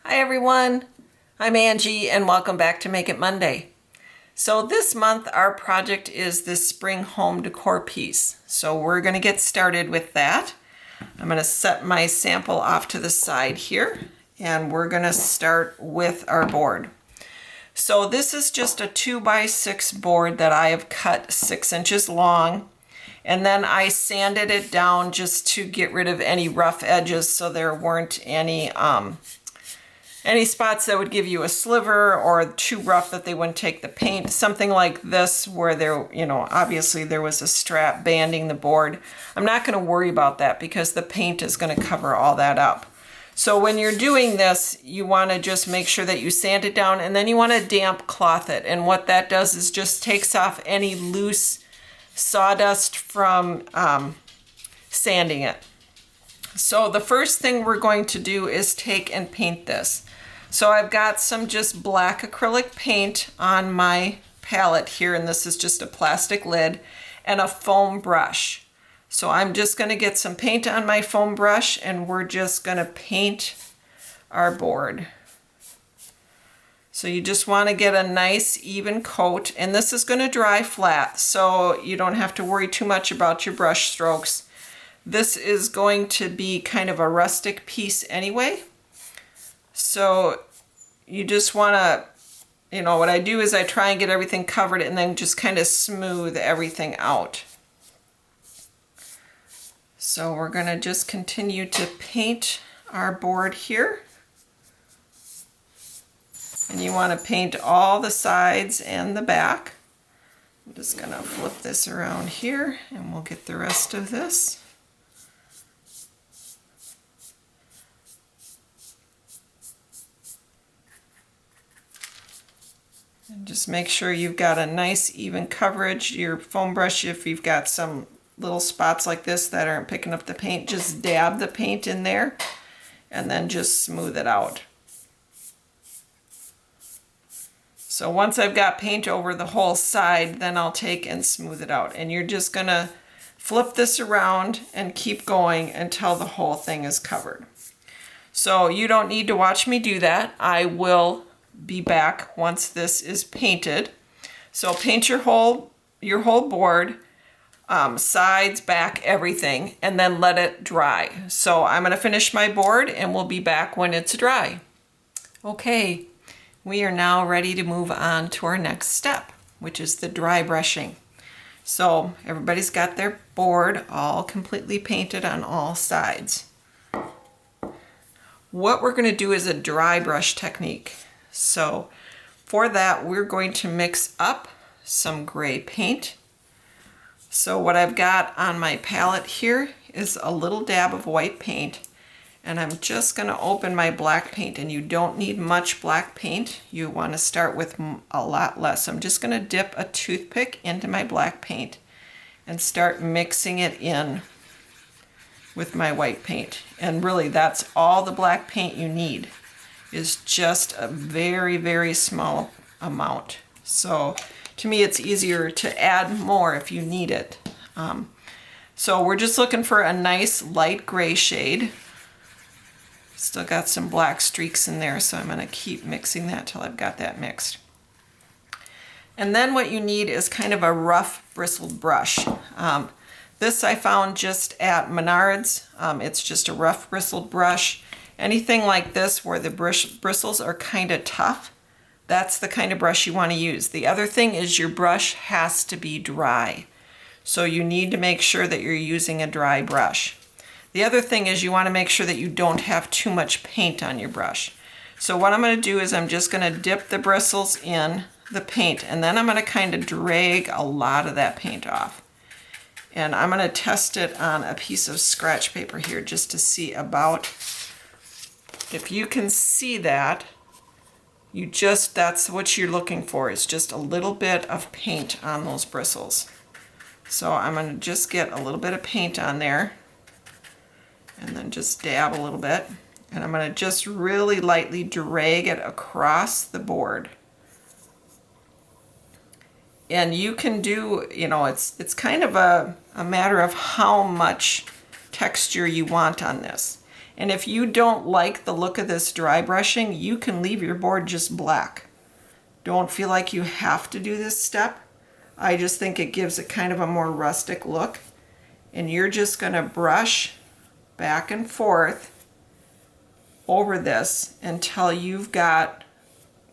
Hi everyone, I'm Angie and welcome back to Make It Monday. So this month our project is this spring home decor piece. So we're going to get started with that. I'm going to set my sample off to the side here and we're going to start with our board. So this is just a 2x6 board that I have cut 6 inches long, and then I sanded it down just to get rid of any rough edges so there weren't any spots that would give you a sliver or too rough that they wouldn't take the paint. Something like this where there, obviously there was a strap banding the board. I'm not going to worry about that because the paint is going to cover all that up. So when you're doing this, you want to just make sure that you sand it down, and then you want to damp cloth it. And what that does is just takes off any loose sawdust from sanding it. So the first thing we're going to do is take and paint this. So I've got some just black acrylic paint on my palette here, and this is just a plastic lid and a foam brush. So I'm just going to get some paint on my foam brush and we're just going to paint our board. So you just want to get a nice even coat, and this is going to dry flat, so you don't have to worry too much about your brush strokes. This is going to be kind of a rustic piece anyway. So you just want to, what I do is I try and get everything covered and then just kind of smooth everything out. So we're going to just continue to paint our board here. And you want to paint all the sides and the back. I'm just going to flip this around here and we'll get the rest of this. And just make sure you've got a nice even coverage. Your foam brush, if you've got some little spots like this that aren't picking up the paint, just dab the paint in there and then just smooth it out. So once I've got paint over the whole side, then I'll take and smooth it out. And you're just going to flip this around and keep going until the whole thing is covered. So you don't need to watch me do that. I will be back once this is painted. So paint your whole board, sides, back, everything, and then let it dry. So I'm going to finish my board and we'll be back when it's dry. Okay, we are now ready to move on to our next step, which is the dry brushing. So everybody's got their board all completely painted on all sides. What we're going to do is a dry brush technique. So for that, we're going to mix up some gray paint. So what I've got on my palette here is a little dab of white paint, and I'm just going to open my black paint, and you don't need much black paint. You want to start with a lot less. I'm just going to dip a toothpick into my black paint and start mixing it in with my white paint. And really that's all the black paint you need, is just a very, very small amount. So to me, it's easier to add more if you need it. So we're just looking for a nice light gray shade. Still got some black streaks in there, so I'm going to keep mixing that till I've got that mixed. And then what you need is kind of a rough bristled brush. This I found just at Menards. It's just a rough bristled brush. Anything like this where the bristles are kind of tough, that's the kind of brush you want to use. The other thing is your brush has to be dry. So you need to make sure that you're using a dry brush. The other thing is you want to make sure that you don't have too much paint on your brush. So what I'm going to do is I'm just going to dip the bristles in the paint, and then I'm going to kind of drag a lot of that paint off. And I'm going to test it on a piece of scratch paper here just to see about, if you can see that, that's what you're looking for, is just a little bit of paint on those bristles. So I'm going to just get a little bit of paint on there and then just dab a little bit. And I'm going to just really lightly drag it across the board. And you can do, it's kind of a matter of how much texture you want on this. And if you don't like the look of this dry brushing, you can leave your board just black. Don't feel like you have to do this step. I just think it gives it kind of a more rustic look. And you're just going to brush back and forth over this until you've got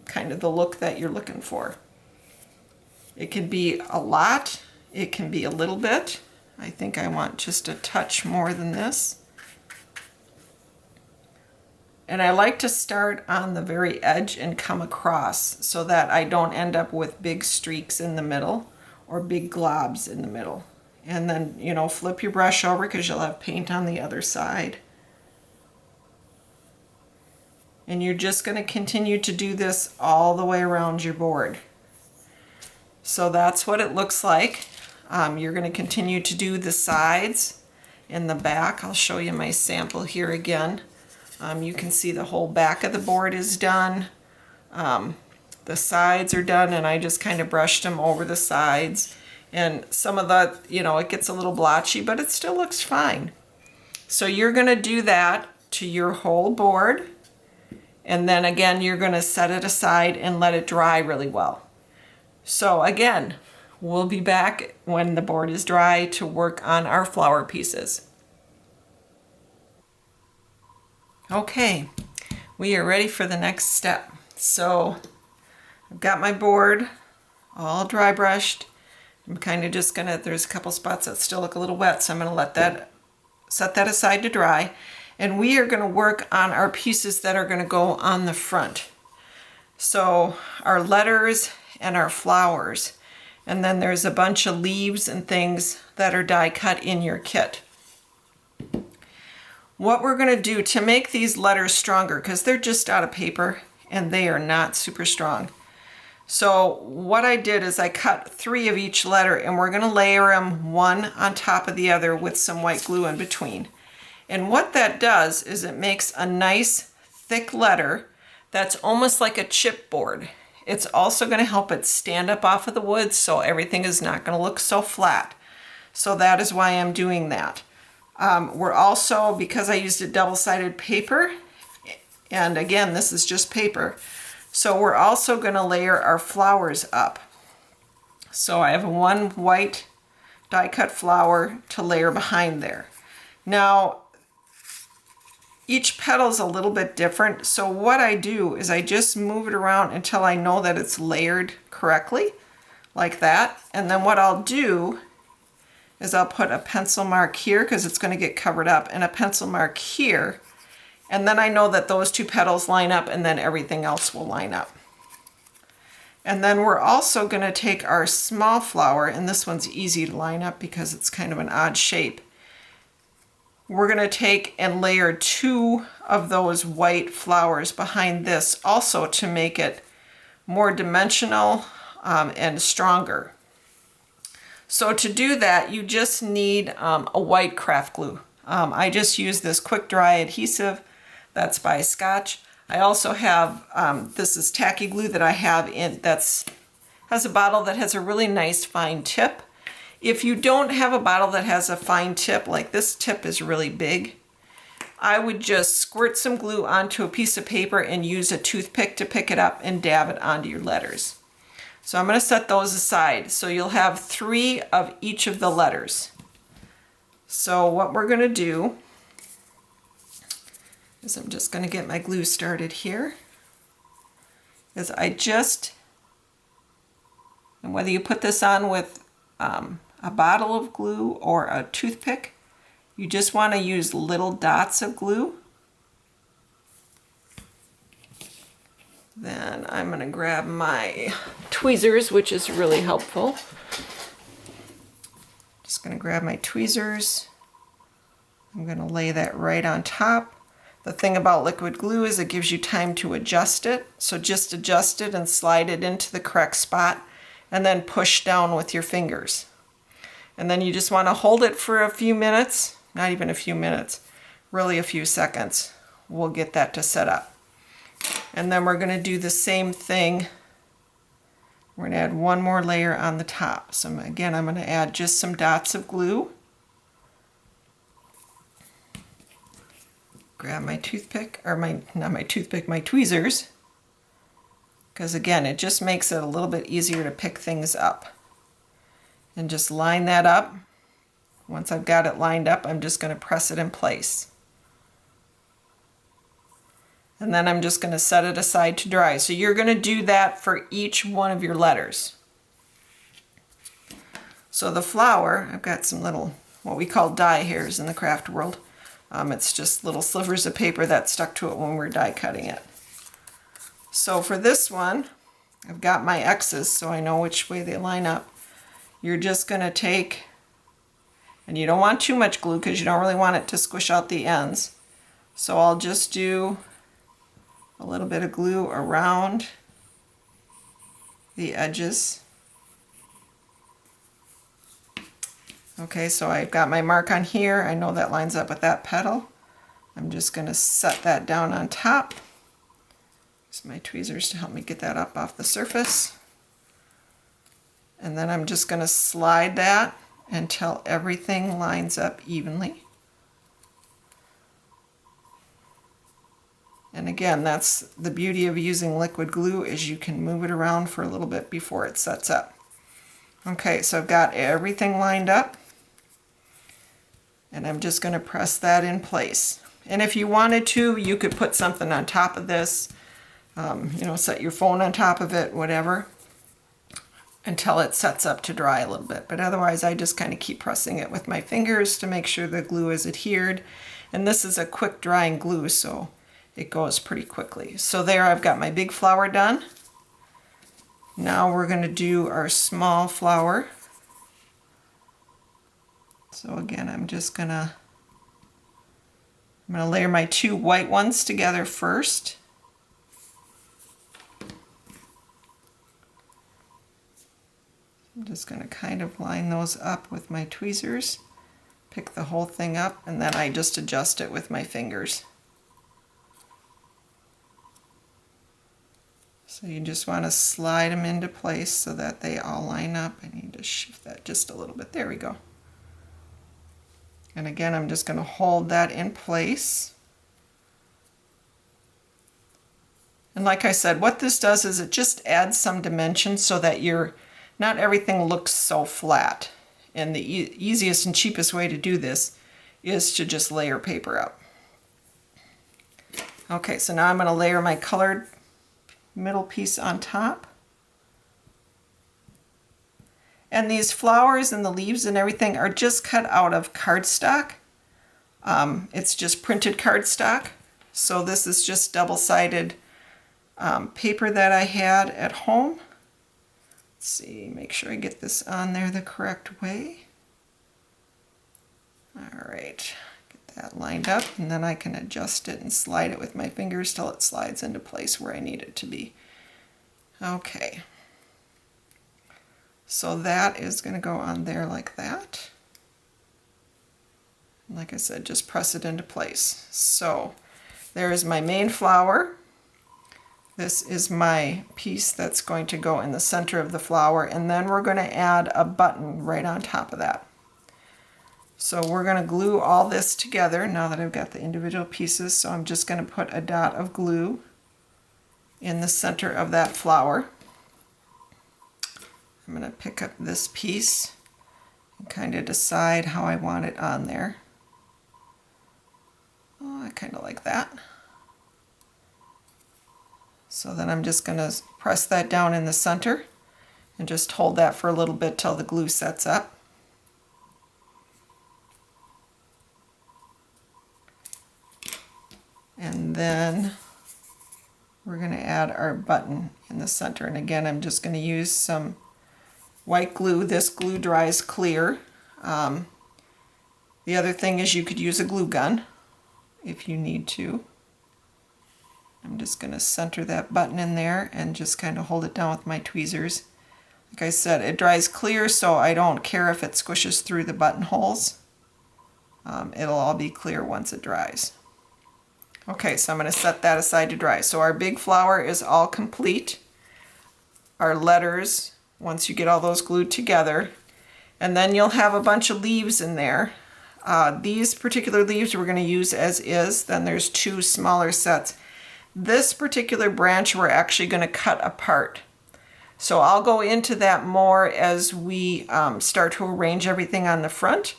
kind of the look that you're looking for. It can be a lot, it can be a little bit. I think I want just a touch more than this. And I like to start on the very edge and come across so that I don't end up with big streaks in the middle or big globs in the middle. And then, you know, flip your brush over because you'll have paint on the other side. And you're just going to continue to do this all the way around your board. So that's what it looks like. You're going to continue to do the sides and the back. I'll show you my sample here again. You can see the whole back of the board is done. The sides are done, and I just kind of brushed them over the sides. And some of the, you know, it gets a little blotchy, but it still looks fine. So you're going to do that to your whole board. And then again, you're going to set it aside and let it dry really well. So again, we'll be back when the board is dry to work on our flower pieces. Okay, we are ready for the next step. So I've got my board all dry brushed. I'm kind of just gonna, there's a couple spots that still look a little wet, so I'm gonna let that, set that aside to dry. And we are gonna work on our pieces that are gonna go on the front. So our letters and our flowers. And then there's a bunch of leaves and things that are die cut in your kit. What we're gonna do to make these letters stronger, because they're just out of paper and they are not super strong. So what I did is I cut 3 of each letter, and we're going to layer them one on top of the other with some white glue in between. And what that does is it makes a nice thick letter that's almost like a chipboard. It's also going to help it stand up off of the wood, so everything is not going to look so flat. So that is why I'm doing that. We're also, because I used a double-sided paper, and again, this is just paper, so we're also going to layer our flowers up. So I have one white die cut flower to layer behind there. Now, each petal is a little bit different, so what I do is I just move it around until I know that it's layered correctly, like that. And then what I'll do is I'll put a pencil mark here because it's going to get covered up, and a pencil mark here. And then I know that those 2 petals line up, and then everything else will line up. And then we're also going to take our small flower, and this one's easy to line up because it's kind of an odd shape. We're going to take and layer 2 of those white flowers behind this also to make it more dimensional and stronger. So to do that, you just need a white craft glue. I just use this quick dry adhesive. That's by Scotch. I also have, this is tacky glue that I have in, has a bottle that has a really nice fine tip. If you don't have a bottle that has a fine tip, like this tip is really big, I would just squirt some glue onto a piece of paper and use a toothpick to pick it up and dab it onto your letters. So I'm going to set those aside. So you'll have 3 of each of the letters. So what we're going to do is I'm just going to get my glue started here. Is I just, and whether you put this on with a bottle of glue or a toothpick, you just want to use little dots of glue. Then I'm going to grab my tweezers, which is really helpful. Just going to grab my tweezers. I'm going to lay that right on top. The thing about liquid glue is it gives you time to adjust it. So just adjust it and slide it into the correct spot, and then push down with your fingers. And then you just want to hold it for a few minutes, not even a few minutes, really a few seconds. We'll get that to set up. And then we're going to do the same thing. We're going to add one more layer on the top. So again, I'm going to add just some dots of glue. grab my toothpick, or not my toothpick, my tweezers, because again, it just makes it a little bit easier to pick things up. And just line that up. Once I've got it lined up, I'm just going to press it in place. And then I'm just going to set it aside to dry. So you're going to do that for each one of your letters. So the flower, I've got some little, what we call die hairs in the craft world. It's just little slivers of paper that stuck to it when we're die cutting it. So for this one, I've got my X's so I know which way they line up. You're just going to take, and you don't want too much glue because you don't really want it to squish out the ends. So I'll just do a little bit of glue around the edges. Okay, so I've got my mark on here. I know that lines up with that petal. I'm just going to set that down on top. Use my tweezers to help me get that up off the surface. And then I'm just going to slide that until everything lines up evenly. And again, that's the beauty of using liquid glue, is you can move it around for a little bit before it sets up. Okay, so I've got everything lined up. And I'm just going to press that in place. And if you wanted to, you could put something on top of this, set your phone on top of it, whatever, until it sets up to dry a little bit. But otherwise, I just kind of keep pressing it with my fingers to make sure the glue is adhered. And this is a quick drying glue, so it goes pretty quickly. So there, I've got my big flower done. Now we're going to do our small flower. So again, I'm going to layer my two white ones together first. I'm just going to kind of line those up with my tweezers, pick the whole thing up, and then I just adjust it with my fingers. So you just want to slide them into place so that they all line up. I need to shift that just a little bit. There we go. And again, I'm just going to hold that in place. And like I said, what this does is it just adds some dimension so that not everything looks so flat. And the easiest and cheapest way to do this is to just layer paper up. Okay, so now I'm going to layer my colored middle piece on top. And these flowers and the leaves and everything are just cut out of cardstock. It's just printed cardstock. So this is just double-sided paper that I had at home. Let's see, make sure I get this on there the correct way. All right, get that lined up, and then I can adjust it and slide it with my fingers till it slides into place where I need it to be. Okay. So that is going to go on there like that. Like I said, just press it into place. So there is my main flower. This is my piece that's going to go in the center of the flower, and then we're going to add a button right on top of that. So we're going to glue all this together now that I've got the individual pieces. So I'm just going to put a dot of glue in the center of that flower. I'm going to pick up this piece and kind of decide how I want it on there. Oh, I kind of like that. So then I'm just going to press that down in the center and just hold that for a little bit till the glue sets up. And then we're going to add our button in the center. And again, I'm just going to use some white glue. This glue dries clear. The other thing is you could use a glue gun if you need to. I'm just going to center that button in there and just kind of hold it down with my tweezers. Like I said, it dries clear, so I don't care if it squishes through the buttonholes. It'll all be clear once it dries. Okay, so I'm going to set that aside to dry. So our big flower is all complete. Our letters, once you get all those glued together, and then you'll have a bunch of leaves in there. These particular leaves we're going to use as is. Then there's 2 smaller sets. This particular branch we're actually going to cut apart. So I'll go into that more as we start to arrange everything on the front.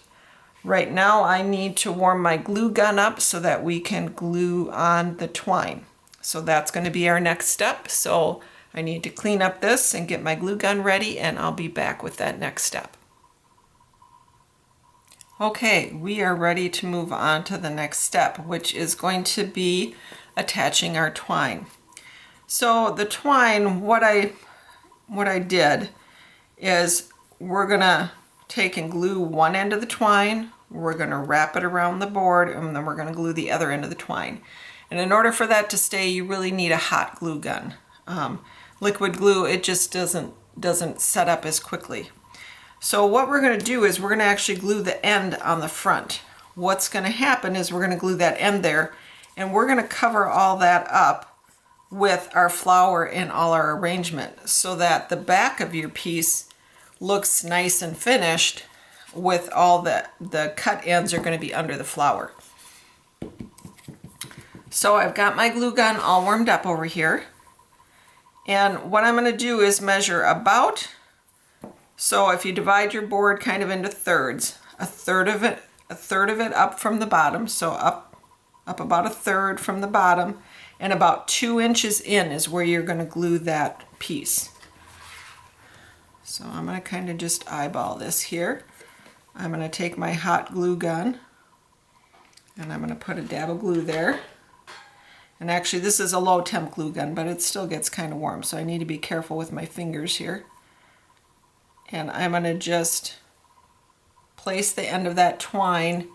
Right now I need to warm my glue gun up so that we can glue on the twine. So that's going to be our next step. So I need to clean up this and get my glue gun ready, and I'll be back with that next step. Okay, we are ready to move on to the next step, which is going to be attaching our twine. So the twine, what I did is we're gonna take and glue one end of the twine, we're gonna wrap it around the board, and then we're gonna glue the other end of the twine. And in order for that to stay, you really need a hot glue gun. Liquid glue, it just doesn't set up as quickly. So what we're gonna do is we're gonna actually glue the end on the front. What's gonna happen is we're gonna glue that end there, and we're gonna cover all that up with our flower and all our arrangement so that the back of your piece looks nice and finished with all the cut ends are going to be under the flower. So I've got my glue gun all warmed up over here, and what I'm going to do is measure about, so if you divide your board kind of into thirds, a third of it up from the bottom, so up about a third from the bottom, and about 2 inches in is where you're going to glue that piece. So I'm going to kind of just eyeball this here. I'm going to take my hot glue gun and I'm going to put a dab of glue there. And actually this is a low temp glue gun, but it still gets kind of warm, so I need to be careful with my fingers here. And I'm going to just place the end of that twine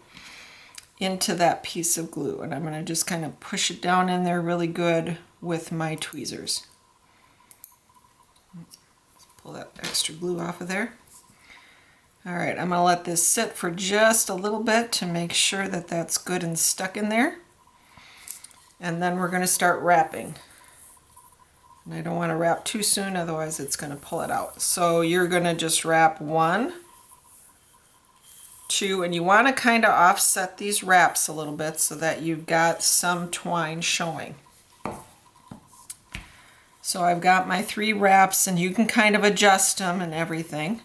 into that piece of glue, and I'm going to just kind of push it down in there really good with my tweezers. Let's pull that extra glue off of there. Alright, I'm going to let this sit for just a little bit to make sure that that's good and stuck in there. And then we're going to start wrapping. And I don't want to wrap too soon, otherwise it's going to pull it out. So you're going to just wrap 1, 2, and you want to kind of offset these wraps a little bit so that you've got some twine showing. So I've got my 3 wraps, and you can kind of adjust them and everything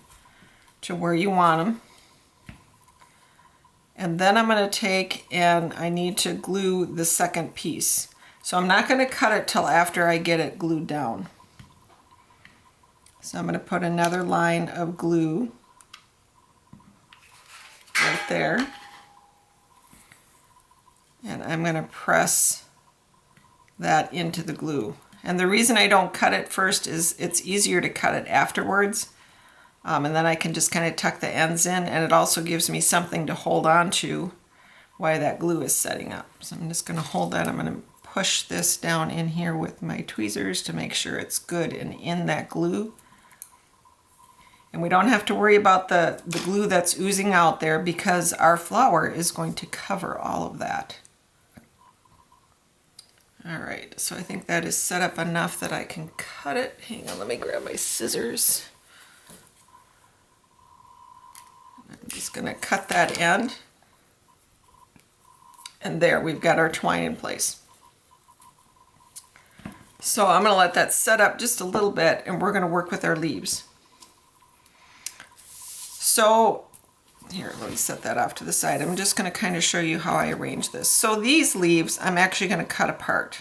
to where you want them. And then I'm going to take and I need to glue the second piece. So I'm not going to cut it till after I get it glued down. So I'm going to put another line of glue right there, and I'm going to press that into the glue. And the reason I don't cut it first is it's easier to cut it afterwards, and then I can just kind of tuck the ends in, and it also gives me something to hold on to while that glue is setting up. So I'm just going to hold that. I'm going to push this down in here with my tweezers to make sure it's good and in that glue. And we don't have to worry about the glue that's oozing out there because our flower is going to cover all of that. All right, so I think that is set up enough that I can cut it. Hang on, let me grab my scissors. I'm just going to cut that end. And there, we've got our twine in place. So I'm going to let that set up just a little bit, and we're going to work with our leaves. So here, let me set that off to the side. I'm just going to kind of show you how I arrange this. So these leaves I'm actually going to cut apart.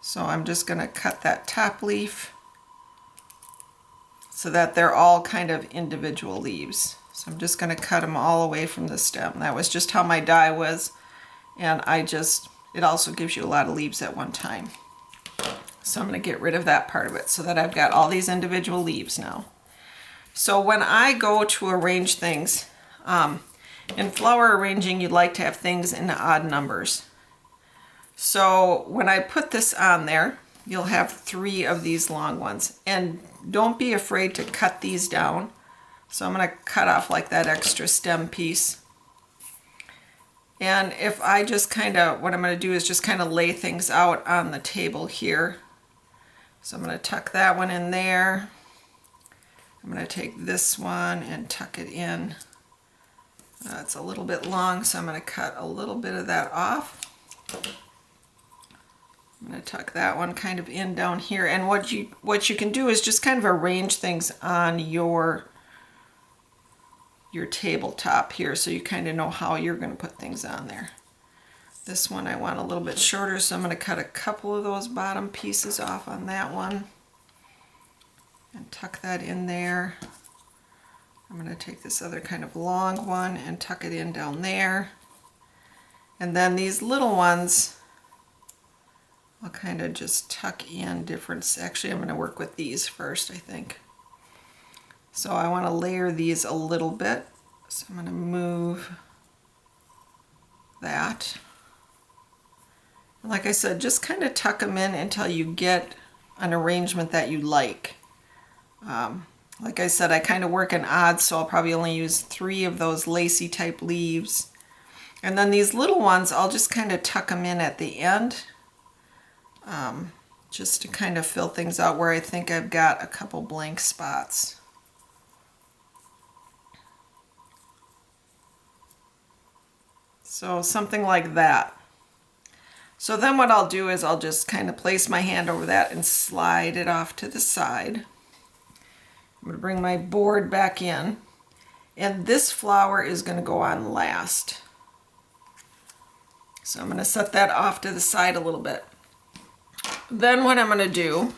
So I'm just going to cut that top leaf so that they're all kind of individual leaves. So I'm just going to cut them all away from the stem. That was just how my die was, and it also gives you a lot of leaves at one time. So I'm going to get rid of that part of it so that I've got all these individual leaves now. So when I go to arrange things, in flower arranging, you'd like to have things in odd numbers. So when I put this on there, you'll have 3 of these long ones. And don't be afraid to cut these down. So I'm going to cut off like that extra stem piece. And if I just kind of, what I'm going to do is just kind of lay things out on the table here. So I'm going to tuck that one in there. I'm going to take this one and tuck it in It's a little bit long, so I'm going to cut a little bit of that off. I'm going to tuck that one kind of in down here. And what you can do is just kind of arrange things on your tabletop here, so you kind of know how you're going to put things on there. This one I want a little bit shorter, so I'm going to cut a couple of those bottom pieces off on that one and tuck that in there. I'm going to take this other kind of long one and tuck it in down there. And then these little ones, I'll kind of just tuck in different. Actually, I'm going to work with these first, I think. So I want to layer these a little bit. So I'm going to move that. And like I said, just kind of tuck them in until you get an arrangement that you like. Like I said, I kind of work in odds, so I'll probably only use 3 of those lacy type leaves. And then these little ones, I'll just kind of tuck them in at the end, just to kind of fill things out where I think I've got a couple blank spots. So something like that. So then what I'll do is I'll just kind of place my hand over that and slide it off to the side. I'm going to bring my board back in, and this flower is going to go on last. So I'm going to set that off to the side a little bit. Then what I'm going to do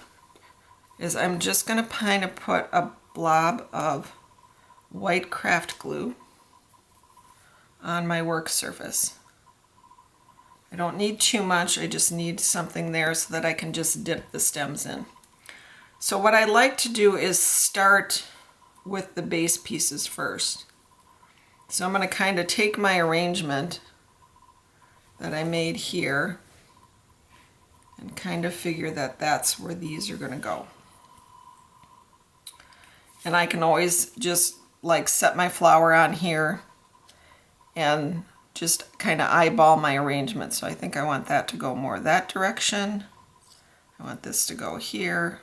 is I'm just going to kind of put a blob of white craft glue on my work surface. I don't need too much, I just need something there so that I can just dip the stems in. So what I like to do is start with the base pieces first. So I'm going to kind of take my arrangement that I made here and kind of figure that that's where these are going to go. And I can always just like set my flower on here and just kind of eyeball my arrangement. So I think I want that to go more that direction. I want this to go here.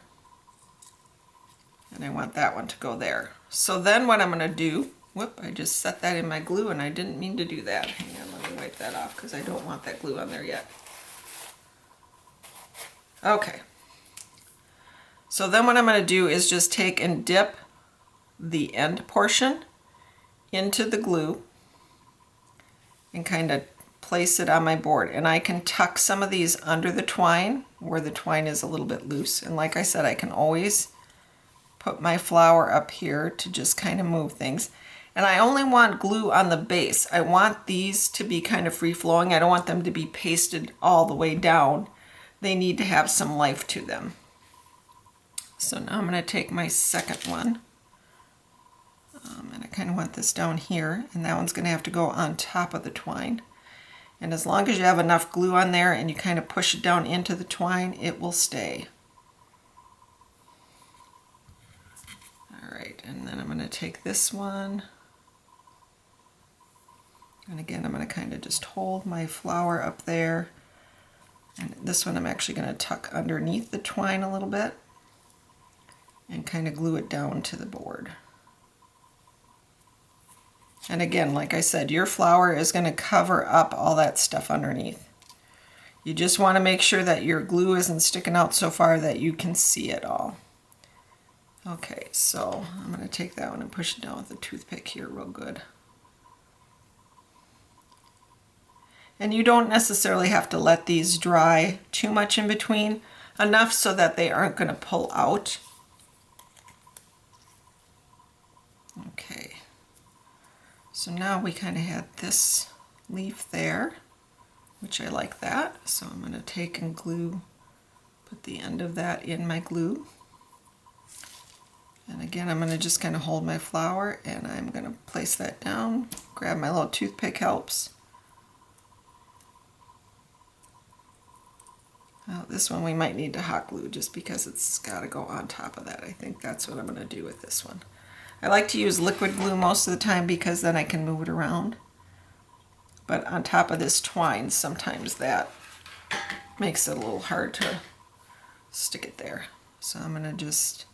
And I want that one to go there. So then what I'm going to do, whoop, I just set that in my glue and I didn't mean to do that. Hang on, let me wipe that off because I don't want that glue on there yet. Okay. So then what I'm going to do is just take and dip the end portion into the glue and kind of place it on my board. And I can tuck some of these under the twine where the twine is a little bit loose. And like I said, I can always put my flower up here to just kind of move things. And I only want glue on the base. I want these to be kind of free flowing. I don't want them to be pasted all the way down. They need to have some life to them. So now I'm going to take my second one. And I kind of want this down here, and that one's going to have to go on top of the twine. And as long as you have enough glue on there and you kind of push it down into the twine, it will stay. All right, and then I'm going to take this one. And again, I'm going to kind of just hold my flower up there. And this one I'm actually going to tuck underneath the twine a little bit and kind of glue it down to the board. And again, like I said, your flower is going to cover up all that stuff underneath. You just want to make sure that your glue isn't sticking out so far that you can see it all. Okay, so I'm going to take that one and push it down with a toothpick here real good. And you don't necessarily have to let these dry too much in between, enough so that they aren't going to pull out. Okay. So now we kind of had this leaf there, which I like that. So I'm going to take and glue, put the end of that in my glue. And again, I'm going to just kind of hold my flower and I'm going to place that down, grab my little toothpick helps. This one we might need to hot glue just because it's got to go on top of that. I think that's what I'm going to do with this one. I like to use liquid glue most of the time because then I can move it around. But on top of this twine, sometimes that makes it a little hard to stick it there. So I'm going to just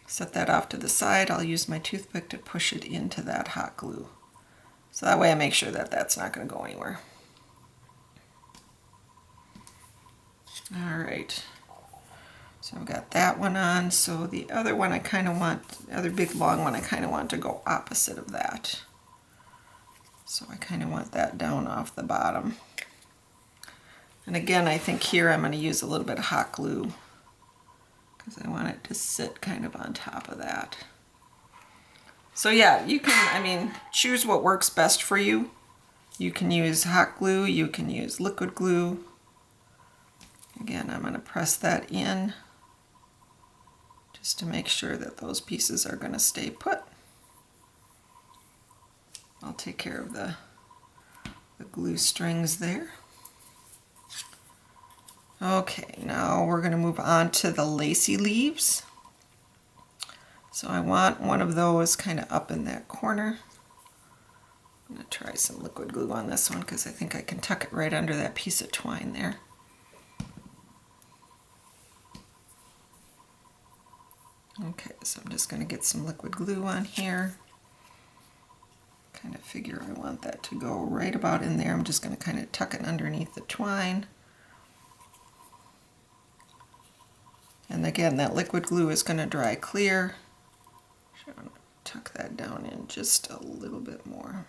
set that off to the side. I'll use my toothpick to push it into that hot glue. So that way I make sure that that's not going to go anywhere. All right. So I've got that one on. So the other one I kind of want, the other big long one I kind of want to go opposite of that. So I kind of want that down off the bottom. And again, I think here I'm going to use a little bit of hot glue because I want it to sit kind of on top of that. So yeah, you can, I mean, choose what works best for you. You can use hot glue, you can use liquid glue. Again, I'm going to press that in just to make sure that those pieces are going to stay put. I'll take care of the glue strings there. Okay, now we're going to move on to the lacy leaves. So I want one of those kind of up in that corner. I'm going to try some liquid glue on this one because I think I can tuck it right under that piece of twine there. Okay, so I'm just going to get some liquid glue on here. Kind of figure I want that to go right about in there. I'm just going to kind of tuck it underneath the twine. And again, that liquid glue is going to dry clear. So I'm going to tuck that down in just a little bit more.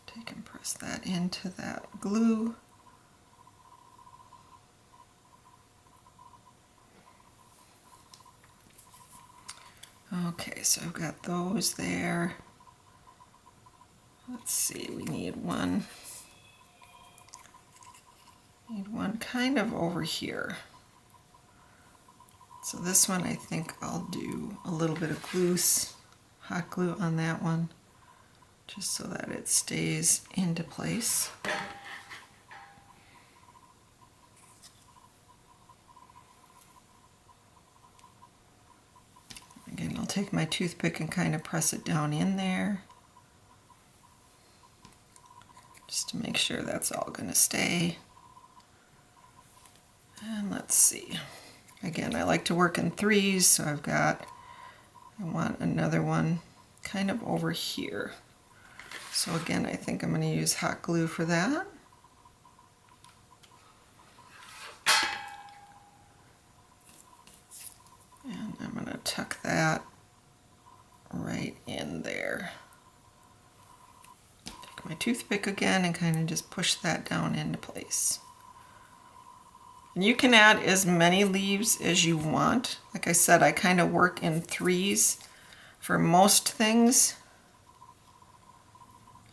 Take and press that into that glue. Okay, so I've got those there. Let's see, we need one. Need one kind of over here. So this one I think I'll do a little bit of glue, hot glue on that one, just so that it stays into place. Again, I'll take my toothpick and kind of press it down in there, just to make sure that's all going to stay. And let's see. Again, I like to work in threes, so I want another one kind of over here. So again, I think I'm going to use hot glue for that. And I'm going to tuck that right in there. Take my toothpick again and kind of just push that down into place. And you can add as many leaves as you want. Like I said, I kind of work in threes for most things.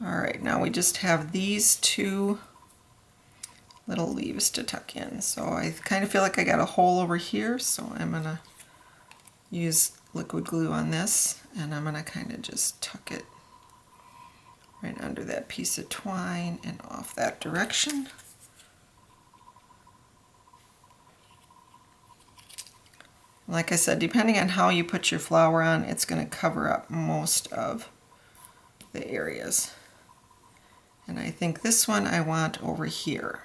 All right, now we just have these two little leaves to tuck in. So I kind of feel like I got a hole over here, so I'm going to use liquid glue on this, and I'm going to kind of just tuck it right under that piece of twine and off that direction. Like I said, depending on how you put your flower on, it's going to cover up most of the areas. And I think this one I want over here.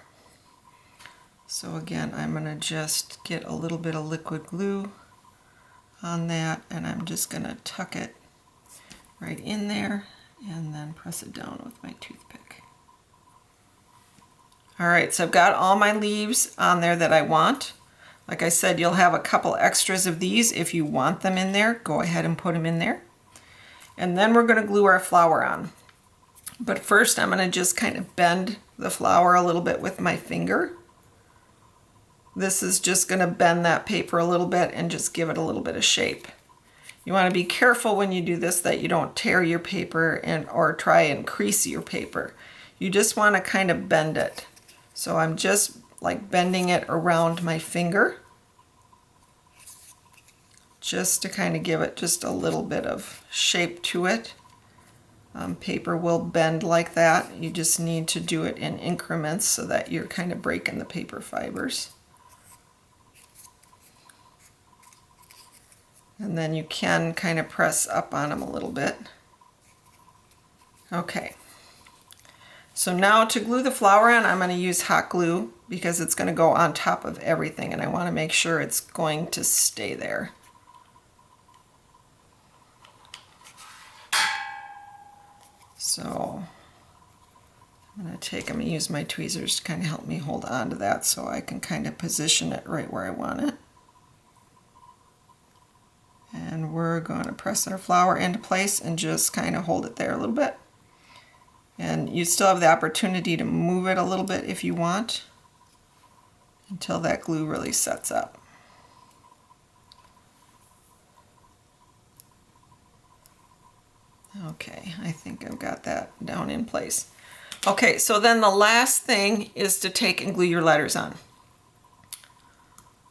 So again, I'm going to just get a little bit of liquid glue on that, and I'm just going to tuck it right in there and then press it down with my toothpick. All right, so I've got all my leaves on there that I want. Like I said, you'll have a couple extras of these. If you want them in there, go ahead and put them in there. And then we're going to glue our flower on. But first I'm going to just kind of bend the flower a little bit with my finger. This is just going to bend that paper a little bit and just give it a little bit of shape. You want to be careful when you do this that you don't tear your paper or try and crease your paper. You just want to kind of bend it. So I'm just like bending it around my finger, just to kind of give it just a little bit of shape to it. Paper will bend like that. You just need to do it in increments so that you're kind of breaking the paper fibers. And then you can kind of press up on them a little bit. Okay. So now to glue the flower on, I'm going to use hot glue because it's going to go on top of everything, and I want to make sure it's going to stay there. So I'm going to use my tweezers to kind of help me hold on to that so I can kind of position it right where I want it. And we're going to press our flower into place and just kind of hold it there a little bit. And you still have the opportunity to move it a little bit if you want until that glue really sets up. Okay, I think I've got that down in place. Okay, so then the last thing is to take and glue your letters on.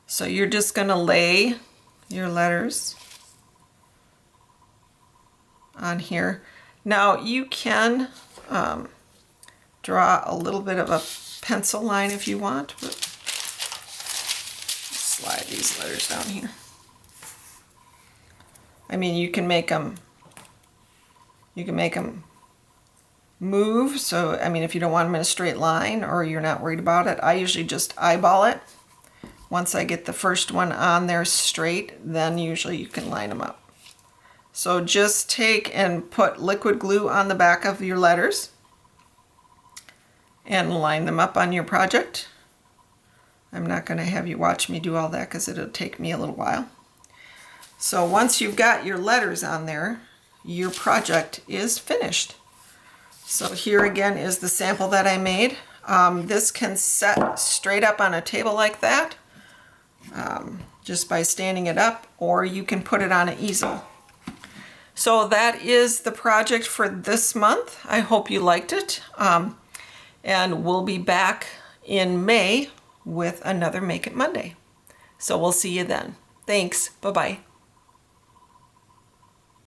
So you're just going to lay your letters on here. Now you can draw a little bit of a pencil line if you want, but slide these letters down here. I mean, you can make them move. So, I mean, if you don't want them in a straight line or you're not worried about it, I usually just eyeball it. Once I get the first one on there straight, then usually you can line them up. So just take and put liquid glue on the back of your letters and line them up on your project. I'm not going to have you watch me do all that because it'll take me a little while. So once you've got your letters on there, your project is finished. So here again is the sample that I made. This can set straight up on a table like that, just by standing it up, or you can put it on an easel. So that is the project for this month. I hope you liked it. And we'll be back in May with another Make It Monday. So we'll see you then. Thanks. Bye-bye.